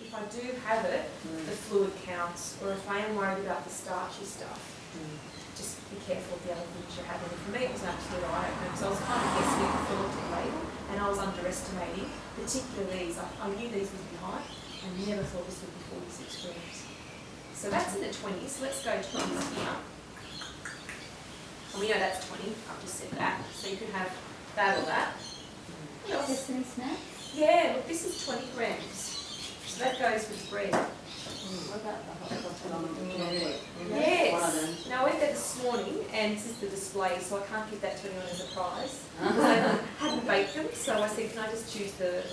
if I do have it, the fluid counts, or if I am worried about the starchy stuff, just be careful of the other things you're having. And for me, it was an absolute eye-opener, because I was kind of guessing at the Fullerton label, and I was underestimating, particularly these. I knew these would be high, and never thought this would be 46 grams. So that's in the 20s. So let's go 20s here. And we know that's 20. I've just said that. So you could have that or that. What else? Sesame snacks? Yeah, look, this is 20 grams. So that goes with bread. What about the hot chocolate? Yes. Now I went there this morning, and this is the display, so I can't give that to anyone as a prize. I hadn't baked them, so I said, can I just choose the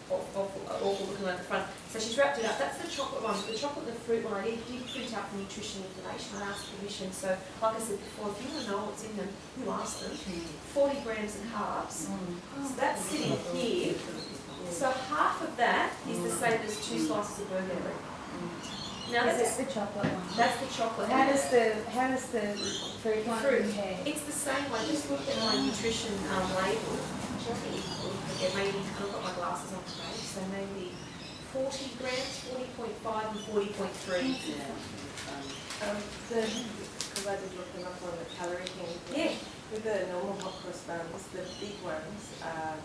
awful looking one at the front? So she's wrapped it up. That's the chocolate one. The chocolate and the fruit one, I did print out the nutrition information. I asked permission. So, like I said before, if you want to know what's in them, you ask them. 40 grams of carbs. So that's sitting here. So half of that is the same as 2 slices of burger bread. Now Is this the chocolate one? that's the chocolate. How does the fruit one compare? It's the same one. Just look at my nutrition label. Which I think you can forget. Maybe I've got my glasses on today, so maybe 40 grams, 40.5 and 40.3. Because I did look them up on the Calorie King. Yeah. With the normal hot cross buns, the big ones are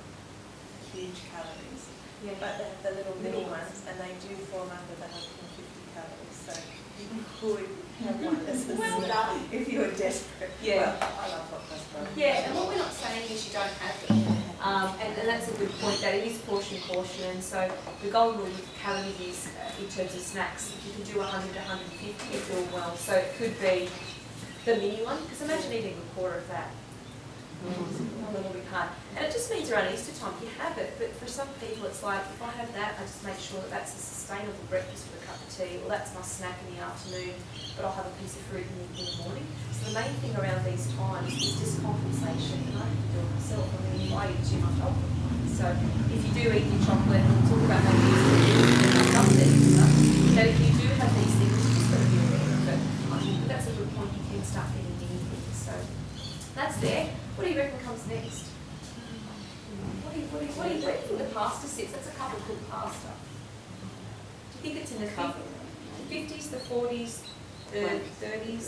huge calories. Yeah. But they have the little mini ones, and they do form under the 150 calories. So you could have one as a snack if you were desperate. Yeah. Well, I love hot cross buns. Yeah, and what we're not saying is you don't have them. And that's a good point, that it is portion caution, and so the golden rule with calories is, in terms of snacks, if you can do 100 to 150, you feel well. So it could be the mini one, because imagine eating a quarter of that. A little bit hard. And it just means around Easter time you have it, but for some people it's like, if I have that, I just make sure that that's a sustainable breakfast with a cup of tea, or that's my snack in the afternoon, but I'll have a piece of fruit in the morning. So the main thing around these times is just compensation, and I can do it myself. I mean, if I eat too much, I'll put mine. So if you do eat your chocolate, and we'll talk about maybe these stuff, that if you do have these things, you just got to be aware of it. I think that's a good point. You can start getting many things. So that's there. What do you reckon comes next? What do you think the pasta sits? That's a cup of cooked pasta. Do you think it's in the 50s, the 40s, the 30s?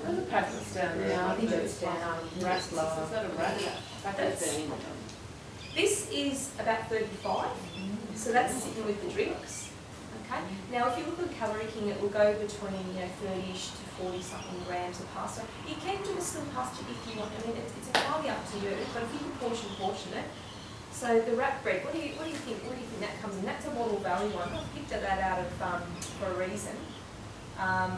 Oh, the packet's down there. No, I think it's down. Is that a rat? This is about 35, so that's sitting with the drinks. Okay. Now, if you look at Calorie King, it will go between 30ish to 40-something grams of pasta. You can do the slim pasta if you want. I mean, it's entirely up to you. But if you can portion it. So the wrap bread, what do you think? Where do you think that comes in? That's a Model Valley one. I've picked that out of for a reason. A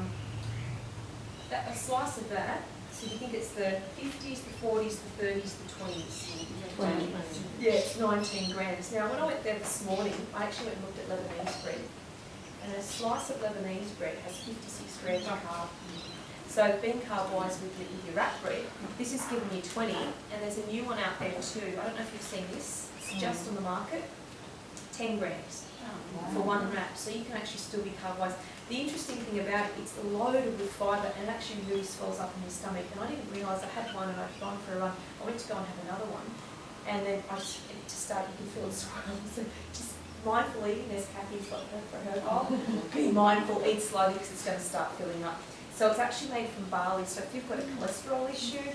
slice of that. So you think it's the 50s, the 40s, the 30s, the 20s? 20. Yeah, it's 19 grams. Now, when I went there this morning, I actually went and looked at Lebanese bread. And a slice of Lebanese bread has 56 grams of carb. So being carb-wise with your wrap bread, this is giving you 20, and there's a new one out there too. I don't know if you've seen this. It's just on the market. 10 grams for one wrap, so you can actually still be carb-wise. The interesting thing about it, it's loaded with fibre and actually really swells up in your stomach. And I didn't realise I had one and I'd gone for a run. I went to go and have another one, and then I just started to feel the swells. So just mindful eating, as Kathy's got for her goal. Be mindful, eat slowly because it's going to start filling up. So it's actually made from barley. So if you've got a cholesterol issue,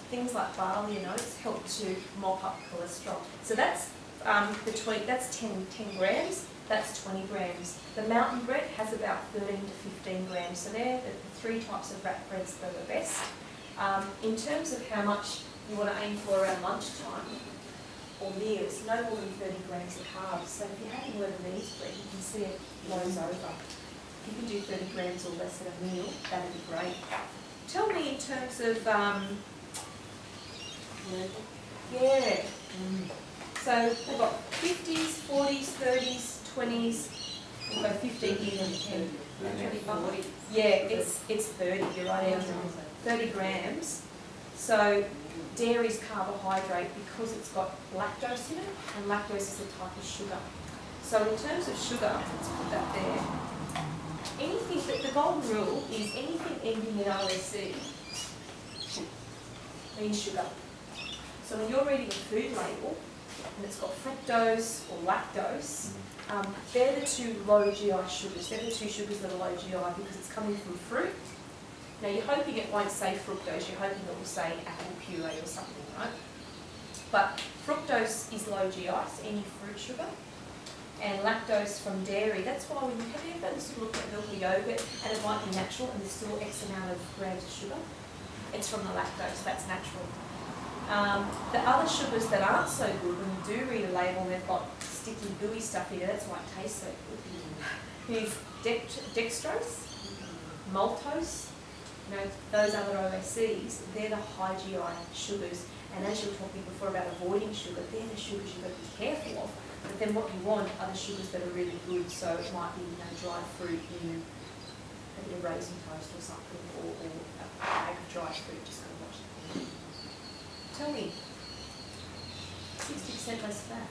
things like barley and oats help to mop up cholesterol. So that's that's 10 grams. That's 20 grams. The mountain bread has about 13 to 15 grams. So they're the 3 types of wrap breads that are the best. In terms of how much you want to aim for around lunchtime or meals, no more than 30 grams of carbs. So if you're having Lebanese bread, you can see it blows over. If you can do 30 grams or less at a meal, that'd be great. Tell me in terms of, yeah. So we've got 50s, 40s, 30s, 20s, we've got 15 here and 10. Yeah, it's 30, you're right, Andrew. 30 grams. So dairy's carbohydrate because it's got lactose in it, and lactose is a type of sugar. So in terms of sugar, let's put that there. Anything that the golden rule is anything ending in OSC means sugar. So when you're reading a food label, and it's got fructose or lactose. They're the two low GI sugars. They're the two sugars that are low GI because it's coming from fruit. Now you're hoping it won't say fructose, you're hoping it will say apple puree or something, right? But fructose is low GI, so any fruit sugar. And lactose from dairy, that's why when you have you ever looked at milk or yogurt and it might be natural and there's still X amount of grams of sugar? It's from the lactose, that's natural. The other sugars that aren't so good, when you do read a label, they've got sticky, gooey stuff in it, that's why it tastes so good. Is dextrose, maltose, you know, those other OSCs, they're the high GI sugars. And as you were talking before about avoiding sugar, they're the sugars you've got to be careful of. But then what you want are the sugars that are really good. So it might be, you know, dried fruit in a raisin toast or something, or a bag of dried fruit. Just go watch it. Tell me, 60% less fat.